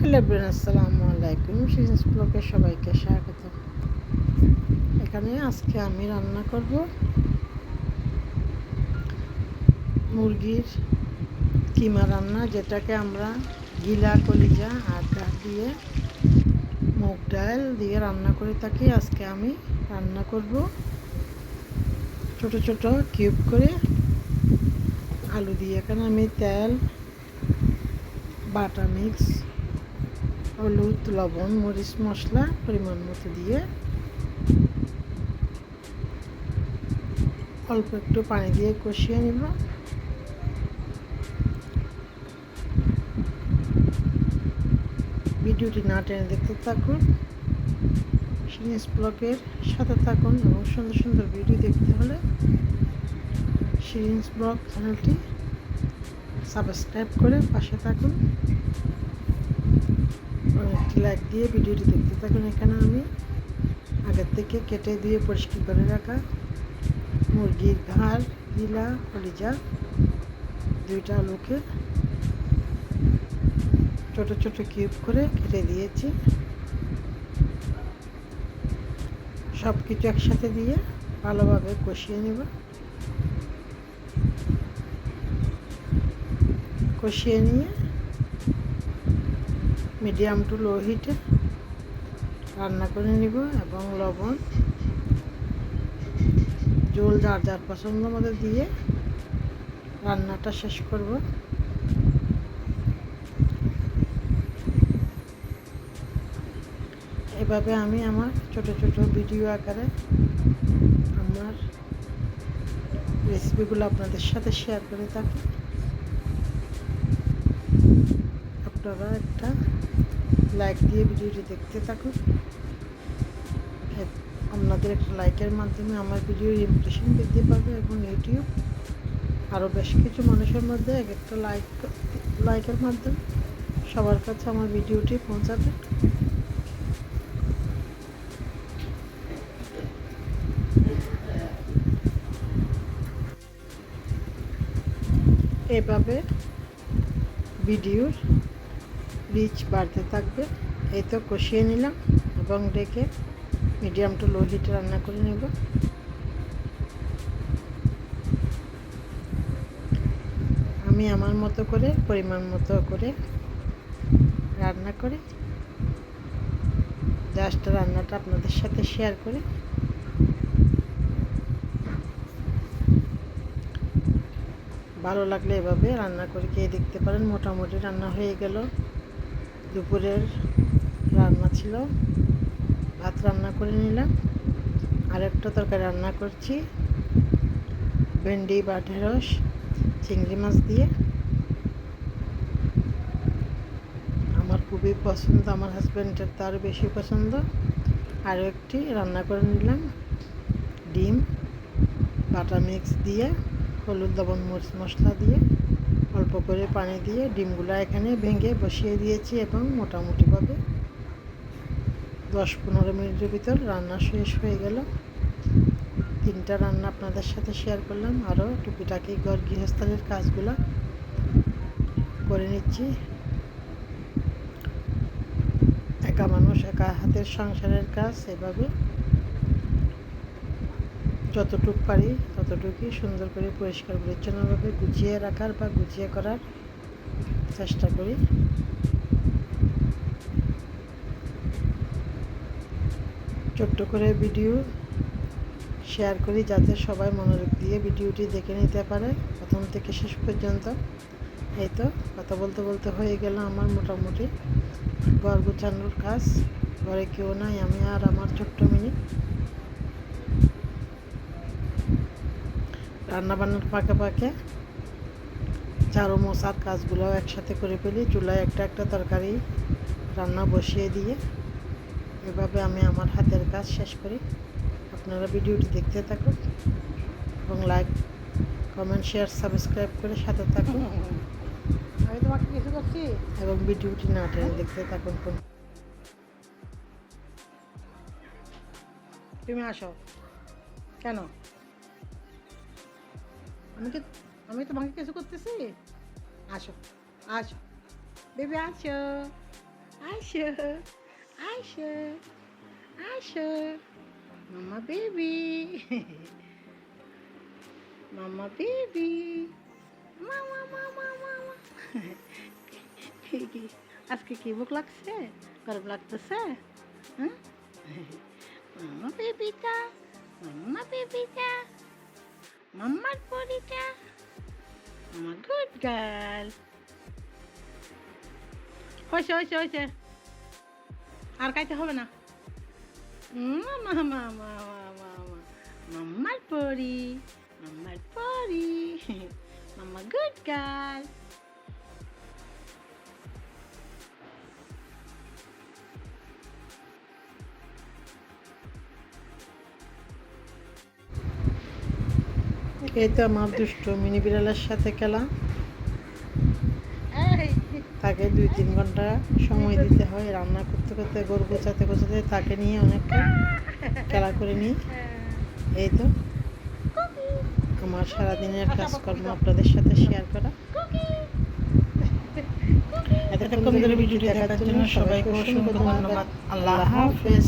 Hello everyone, আসসালামু আলাইকুম। Serious ব্লগে সবাইকে স্বাগত। এখানে আজকে আমি রান্না করব মুরগির কিমা রান্না, যেটাকে আমরা গিলা, কলিজা আর গা দিয়ে মুগ ডাল দিয়ে রান্না করে থাকি। আজকে আমি রান্না করব ছোট ছোট কিউব করে আলু দিয়ে। এখানে আমি তেল, বাটা মিক্স, হলুদ, লবণ, মরিচ মশলা পরিমাণ মতো দিয়ে অল্প একটু পানি দিয়ে কষিয়ে নিব। ভিডিওটি না টেনে দেখতে থাকুন, সিরিয়াস ব্লগের সাথে থাকুন এবং সুন্দর সুন্দর ভিডিও দেখতে হলে সিরিয়াস ব্লগ চ্যানেলটি সাবস্ক্রাইব করে পাশে থাকুন। একটি লাইক দিয়ে ভিডিওটি দেখতে থাকুন। এখানে আমি আগের থেকে কেটে দিয়ে পরিষ্কার করে রাখা মুরগির ঘাড়, গিলা, কলিজা দুইটা আলুকে ছোট ছোট কিউব করে কেটে দিয়েছি। সব কিছু একসাথে দিয়ে ভালোভাবে কষিয়ে নেব। কষিয়ে নিয়ে মিডিয়াম টু লো হিটে রান্না করে নিব এবং লবণ ঝোল যার যার পছন্দ মতো দিয়ে রান্নাটা শেষ করব। এভাবে আমি আমার ছোট ছোট ভিডিও আকারে আমার রেসিপিগুলো আপনাদের সাথে শেয়ার করে থাকি। আপনারা একটা লাইক দিয়ে ভিডিওটি দেখতে থাকুন। আপনাদের একটা লাইকের মাধ্যমে আমার ভিডিওর ইমপ্রেশন বৃদ্ধি পাবে এবং ইউটিউব আরও বেশ কিছু মানুষের মধ্যে এক একটা লাইকের মাধ্যমে সবার কাছে আমার ভিডিওটি পৌঁছাবে। এভাবে ভিডিওর রিচ বাড়তে থাকবে। এই তো কষিয়ে নিলাম এবং রেখে মিডিয়াম টু লো হিটে রান্না করে নেব। আমি আমার মতো করে পরিমাণ মতো করে রান্না করি। জাস্ট রান্নাটা আপনাদের সাথে শেয়ার করি। ভালো লাগলে এভাবে রান্না করে খেয়ে দেখতে পারেন। মোটামুটি রান্না হয়ে গেল। দুপুরের রান্না ছিল, ভাত রান্না করে নিলাম। আর একটা তরকারি রান্না করছি, ভেন্ডি বা ঢেঁড়স চিংড়ি মাছ দিয়ে। আমার খুবই পছন্দ, আমার হাজব্যান্ডের তো আরও বেশি পছন্দ। আরও একটি রান্না করে নিলাম, ডিম বাটা মিক্স দিয়ে হলুদ, লবণ, মরিচ মশলা দিয়ে অল্প করে পানি দিয়ে ডিমগুলো এখানে ভেঙে বসিয়ে দিয়েছি এবং মোটামুটিভাবে 10-15 মিনিটের ভিতর রান্না শেষ হয়ে গেল। 3টা রান্না আপনাদের সাথে শেয়ার করলাম। আরও টুকিটাকি ঘর গৃহস্থালির কাজগুলো করে নিচ্ছি। একা মানুষ, একা হাতের সংসারের কাজ এভাবে যতটুকু পারি ততটুকুই সুন্দর করে পরিষ্কার পরিচ্ছন্নভাবে গুছিয়ে রাখার বা গুছিয়ে করার চেষ্টা করি। ছোট্ট করে ভিডিও শেয়ার করি যাতে সবাই মনোযোগ দিয়ে ভিডিওটি দেখে নিতে পারে প্রথম থেকে শেষ পর্যন্ত। এই তো কথা বলতে বলতে হয়ে গেল আমার মোটামুটি ঘর গোছানোর কাজ। ঘরে কেউ নাই, আমি আর আমার ছোট্ট মিনি। রান্নাবান্নার ফাঁকে ফাঁকে ঝাড়ু মোছার কাজগুলো একসাথে করে ফেলি। চুলায় একটা একটা তরকারি রান্না বসিয়ে দিয়ে এভাবে আমি আমার হাতের কাজ শেষ করি। আপনারা ভিডিওটি দেখতে থাকুন এবং লাইক, কমেন্ট, শেয়ার, সাবস্ক্রাইব করে সাথে থাকুন। আমি তোমাকে কিছু করছি এবং ভিডিওটি না টেনে দেখতে থাকুন। তুমি আসো কেন? আমি তোমাকে কিছু করতেছি? আসো আসো বেবি, আসো। আসো আসো আসো মামা বেবি মামা বেবি মামা মামা মামা আজকে কি ভোক লাগছে গরম লাগতেছে হ্যাঁ মামা বেবিটা মাম্মা বেবিটা মাম্মার পরিটা আমার গুড গার্ল হয়েছে হয়েছে হয়েছে আর খাইতে হবে না মামা মামা মামা মাম্মার পরি মাম্মার পরি মাম্মা গুড গার্ল এই তো আমার দুষ্ট মিনি বিড়ালের সাথে খেলা তাকে 2-3 ঘন্টা সময় দিতে হয় রান্না করতে করতে গরু গোছাতে গোছাতে তাকে নিয়ে অনেকটা খেলা করে নিই এই তো আমার সারাদিনের কাজকর্ম আপনাদের সাথে শেয়ার করা এতক্ষণ ধরে ভিডিওটি দেখার জন্য সবাইকে অসংখ্য ধন্যবাদ আল্লাহ হাফেজ।